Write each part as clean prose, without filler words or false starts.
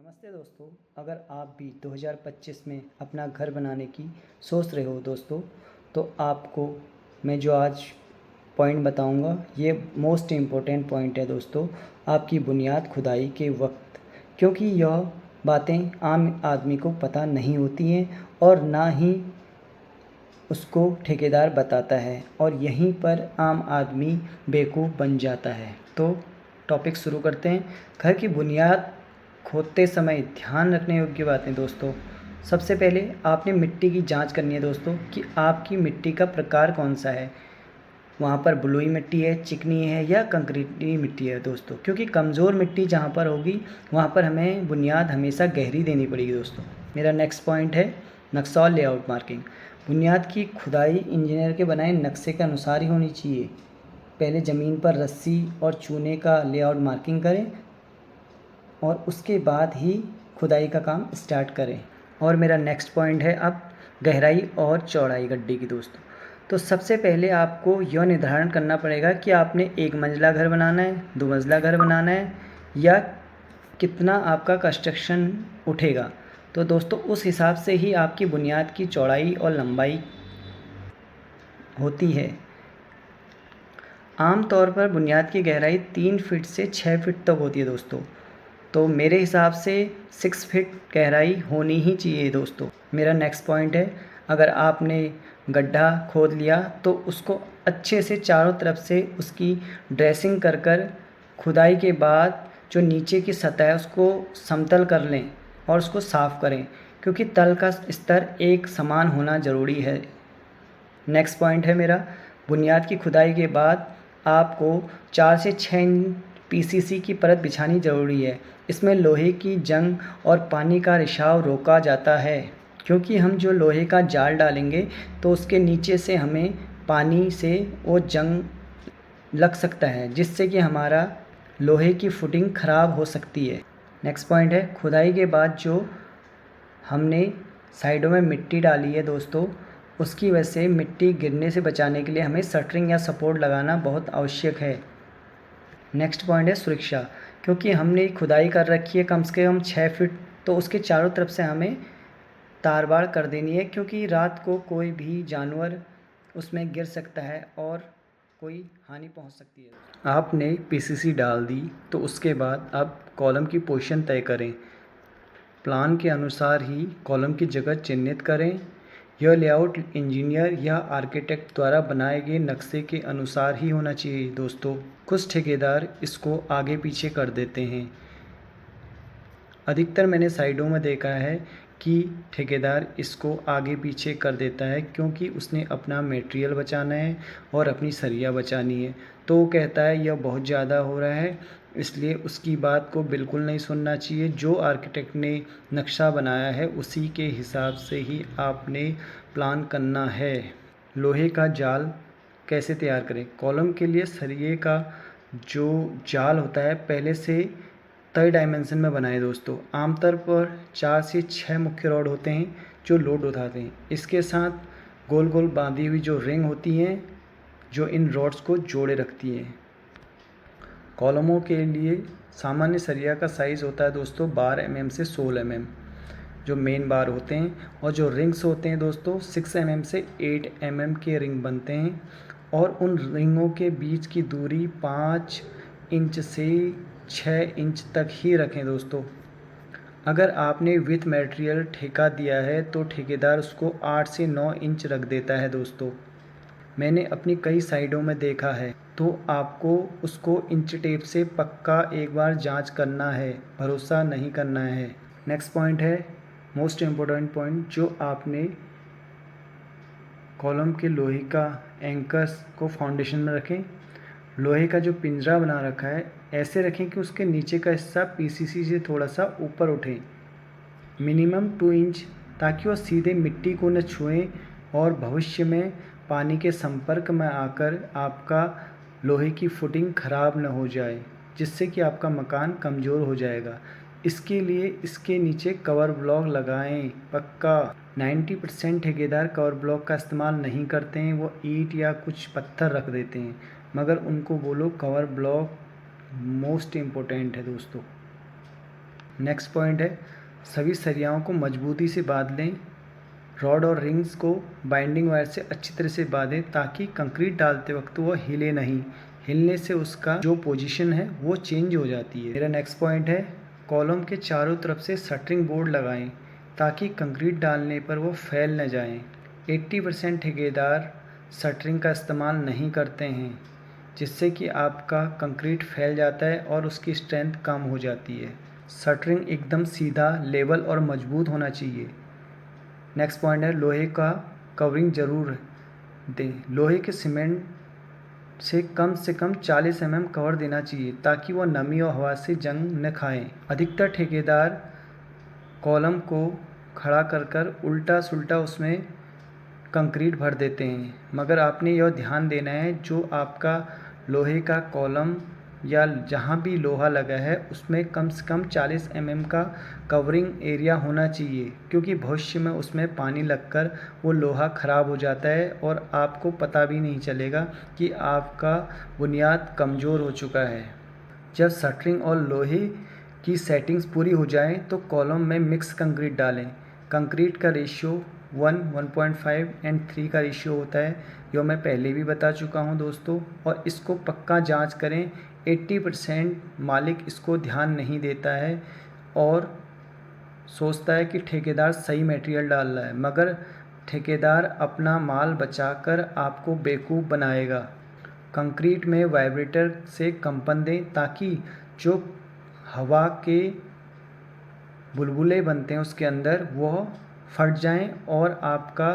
नमस्ते दोस्तों। अगर आप भी 2025 में अपना घर बनाने की सोच रहे हो दोस्तों, तो आपको मैं जो आज पॉइंट बताऊंगा ये मोस्ट इम्पोर्टेंट पॉइंट है दोस्तों, आपकी बुनियाद खुदाई के वक्त। क्योंकि यह बातें आम आदमी को पता नहीं होती हैं और ना ही उसको ठेकेदार बताता है, और यहीं पर आम आदमी बेवकूफ़ बन जाता है। तो टॉपिक शुरू करते हैं। घर की बुनियाद खोदते समय ध्यान रखने योग्य बातें दोस्तों। सबसे पहले आपने मिट्टी की जांच करनी है दोस्तों कि आपकी मिट्टी का प्रकार कौन सा है। वहाँ पर बलुई मिट्टी है, चिकनी है या कंक्रीटी मिट्टी है दोस्तों। क्योंकि कमज़ोर मिट्टी जहाँ पर होगी वहाँ पर हमें बुनियाद हमेशा गहरी देनी पड़ेगी दोस्तों। मेरा नेक्स्ट पॉइंट है नक्शा और लेआउट मार्किंग। बुनियाद की खुदाई इंजीनियर के बनाए नक्शे के अनुसार ही होनी चाहिए। पहले ज़मीन पर रस्सी और चूने का लेआउट मार्किंग करें और उसके बाद ही खुदाई का काम स्टार्ट करें। और मेरा नेक्स्ट पॉइंट है अब गहराई और चौड़ाई गड्ढे की दोस्तों। तो सबसे पहले आपको यह निर्धारण करना पड़ेगा कि आपने एक मंजिला घर बनाना है, दो मंजिला घर बनाना है, या कितना आपका कंस्ट्रक्शन उठेगा। तो दोस्तों उस हिसाब से ही आपकी बुनियाद की चौड़ाई और लंबाई होती है। आम तौर पर बुनियाद की गहराई 3 फीट से 6 फीट तक होती है दोस्तों। तो मेरे हिसाब से 6 फीट गहराई होनी ही चाहिए दोस्तों। मेरा नेक्स्ट पॉइंट है, अगर आपने गड्ढा खोद लिया तो उसको अच्छे से चारों तरफ से उसकी ड्रेसिंग कर कर खुदाई के बाद जो नीचे की सतह है उसको समतल कर लें और उसको साफ़ करें, क्योंकि तल का स्तर एक समान होना ज़रूरी है। नेक्स्ट पॉइंट है मेरा, बुनियाद की खुदाई के बाद आपको 4 से 6 इंच पीसीसी की परत बिछानी ज़रूरी है। इसमें लोहे की जंग और पानी का रिसाव रोका जाता है, क्योंकि हम जो लोहे का जाल डालेंगे तो उसके नीचे से हमें पानी से वो जंग लग सकता है, जिससे कि हमारा लोहे की फुटिंग ख़राब हो सकती है। नेक्स्ट पॉइंट है, खुदाई के बाद जो हमने साइडों में मिट्टी डाली है दोस्तों, उसकी वजह से मिट्टी गिरने से बचाने के लिए हमें शटरिंग या सपोर्ट लगाना बहुत आवश्यक है। नेक्स्ट पॉइंट है सुरक्षा। क्योंकि हमने खुदाई कर रखी है कम से कम 6 फीट, तो उसके चारों तरफ से हमें तारबाड़ कर देनी है, क्योंकि रात को कोई भी जानवर उसमें गिर सकता है और कोई हानि पहुंच सकती है। आपने पीसीसी डाल दी तो उसके बाद अब कॉलम की पोजीशन तय करें। प्लान के अनुसार ही कॉलम की जगह चिन्हित करें। यह लेआउट इंजीनियर या आर्किटेक्ट द्वारा बनाए गए नक्शे के अनुसार ही होना चाहिए दोस्तों। कुछ ठेकेदार इसको आगे पीछे कर देते हैं। अधिकतर मैंने साइडों में देखा है कि ठेकेदार इसको आगे पीछे कर देता है, क्योंकि उसने अपना मटेरियल बचाना है और अपनी सरिया बचानी है। तो वो कहता है यह बहुत ज़्यादा हो रहा है, इसलिए उसकी बात को बिल्कुल नहीं सुनना चाहिए। जो आर्किटेक्ट ने नक्शा बनाया है उसी के हिसाब से ही आपने प्लान करना है। लोहे का जाल कैसे तैयार करें। कॉलम के लिए सरिये का जो जाल होता है पहले से तय डायमेंशन में बनाए दोस्तों। आमतौर पर 4 से 6 मुख्य रॉड होते हैं जो लोड उठाते हैं। इसके साथ गोल गोल बांधी हुई जो रिंग होती हैं जो इन रॉड्स को जोड़े रखती हैं। कॉलमों के लिए सामान्य सरिया का साइज़ होता है दोस्तों 12 mm से 16 mm जो मेन बार होते हैं, और जो रिंग्स होते हैं दोस्तों 6 mm से 8 mm के रिंग बनते हैं, और उन रिंगों के बीच की दूरी 5 इंच से 6 इंच तक ही रखें दोस्तों। अगर आपने विथ मटेरियल ठेका दिया है तो ठेकेदार उसको 8 से 9 इंच रख देता है दोस्तों। मैंने अपनी कई साइडों में देखा है, तो आपको उसको इंच टेप से पक्का एक बार जांच करना है, भरोसा नहीं करना है। नेक्स्ट पॉइंट है मोस्ट इम्पोर्टेंट पॉइंट, जो आपने कॉलम के लोहे का एंकर्स को फाउंडेशन में रखें। लोहे का जो पिंजरा बना रखा है ऐसे रखें कि उसके नीचे का हिस्सा पीसीसी से थोड़ा सा ऊपर उठे, मिनिमम 2 इंच, ताकि वह सीधे मिट्टी को न छुएं और भविष्य में पानी के संपर्क में आकर आपका लोहे की फुटिंग ख़राब न हो जाए, जिससे कि आपका मकान कमज़ोर हो जाएगा। इसके लिए इसके नीचे कवर ब्लॉक लगाएं पक्का। 90% ठेकेदार कवर ब्लॉक का इस्तेमाल नहीं करते हैं, वो ईंट या कुछ पत्थर रख देते हैं, मगर उनको बोलो कवर ब्लॉक मोस्ट इम्पोर्टेंट है दोस्तों। नेक्स्ट पॉइंट है, सभी सरियाओं को मजबूती से बांध लें। रॉड और रिंग्स को बाइंडिंग वायर से अच्छी तरह से बांधें ताकि कंक्रीट डालते वक्त वो हिले नहीं। हिलने से उसका जो पोजीशन है वो चेंज हो जाती है। मेरा नेक्स्ट पॉइंट है, कॉलम के चारों तरफ से शटरिंग बोर्ड लगाएं ताकि कंक्रीट डालने पर वो फैल न जाएं। 80% ठेकेदार शटरिंग का इस्तेमाल नहीं करते हैं, जिससे कि आपका कंक्रीट फैल जाता है और उसकी स्ट्रेंथ कम हो जाती है। शटरिंग एकदम सीधा, लेवल और मजबूत होना चाहिए। नेक्स्ट पॉइंट है, लोहे का कवरिंग ज़रूर दें। लोहे के सीमेंट से कम 40 mm कवर देना चाहिए ताकि वह नमी और हवा से जंग न खाएं। अधिकतर ठेकेदार कॉलम को खड़ा कर उल्टा सुल्टा उसमें कंक्रीट भर देते हैं, मगर आपने यह ध्यान देना है जो आपका लोहे का कॉलम या जहाँ भी लोहा लगा है उसमें कम से कम 40 mm का कवरिंग एरिया होना चाहिए, क्योंकि भविष्य में उसमें पानी लगकर वो लोहा ख़राब हो जाता है और आपको पता भी नहीं चलेगा कि आपका बुनियाद कमज़ोर हो चुका है। जब शटरिंग और लोहे की सेटिंग्स पूरी हो जाए तो कॉलम में मिक्स कंक्रीट डालें। कंक्रीट का रेशियो 1, 1.5 एंड 3 का रेशियो होता है, जो मैं पहले भी बता चुका हूं दोस्तों। और इसको पक्का जांच करें। 80% मालिक इसको ध्यान नहीं देता है और सोचता है कि ठेकेदार सही मटेरियल डाल रहा है, मगर ठेकेदार अपना माल बचाकर आपको बेवकूफ़ बनाएगा। कंक्रीट में वाइब्रेटर से कंपन दें ताकि जो हवा के बुलबुले बनते हैं उसके अंदर वह फट जाएं और आपका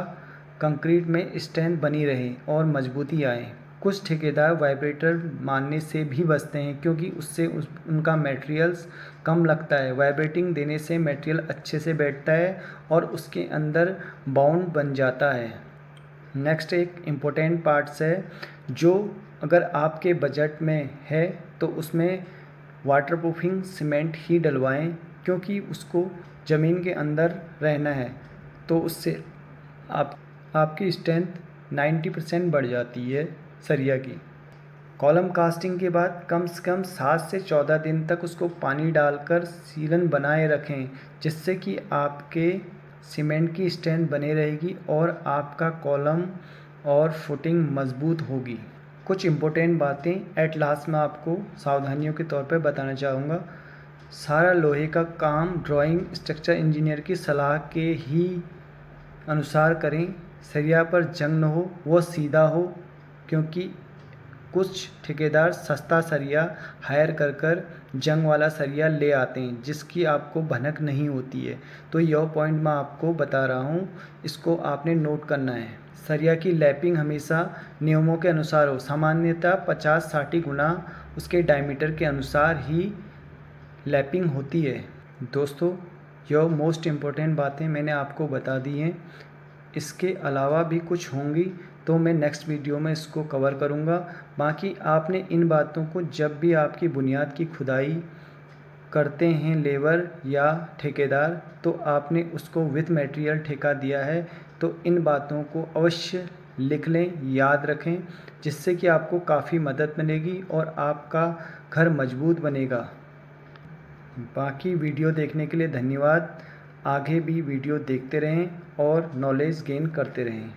कंक्रीट में स्ट्रेंथ बनी रहे और मजबूती आए। कुछ ठेकेदार वाइब्रेटर मारने से भी बचते हैं, क्योंकि उससे उनका मटेरियल्स कम लगता है। वाइब्रेटिंग देने से मटेरियल अच्छे से बैठता है और उसके अंदर बाउंड बन जाता है। नेक्स्ट एक इम्पोर्टेंट पार्ट्स है, जो अगर आपके बजट में है तो उसमें वाटरप्रूफिंग सीमेंट ही डलवाएं, क्योंकि उसको ज़मीन के अंदर रहना है, तो उससे आपकी स्ट्रेंथ 90% बढ़ जाती है सरिया की। कॉलम कास्टिंग के बाद कम से कम 7 से 14 दिन तक उसको पानी डालकर सीलन बनाए रखें, जिससे कि आपके सीमेंट की स्ट्रेंथ बने रहेगी और आपका कॉलम और फुटिंग मजबूत होगी। कुछ इम्पोर्टेंट बातें एट लास्ट में आपको सावधानियों के तौर पर बताना चाहूँगा। सारा लोहे का काम ड्राइंग स्ट्रक्चर इंजीनियर की सलाह के ही अनुसार करें। सरिया पर जंग न हो, वह सीधा हो, क्योंकि कुछ ठेकेदार सस्ता सरिया हायर कर जंग वाला सरिया ले आते हैं, जिसकी आपको भनक नहीं होती है। तो यह पॉइंट मैं आपको बता रहा हूँ, इसको आपने नोट करना है। सरिया की लैपिंग हमेशा नियमों के अनुसार हो, सामान्यतः 50-60 गुना उसके डायमीटर के अनुसार ही लैपिंग होती है। दोस्तों, यह मोस्ट इम्पोर्टेंट बातें मैंने आपको बता दी हैं। इसके अलावा भी कुछ होंगी तो मैं नेक्स्ट वीडियो में इसको कवर करूँगा। बाकी आपने इन बातों को जब भी आपकी बुनियाद की खुदाई करते हैं लेबर या ठेकेदार, तो आपने उसको विथ मटेरियल ठेका दिया है, तो इन बातों को अवश्य लिख लें, याद रखें, जिससे कि आपको काफ़ी मदद मिलेगी और आपका घर मजबूत बनेगा। बाकी वीडियो देखने के लिए धन्यवाद। आगे भी वीडियो देखते रहें और नॉलेज गेन करते रहें।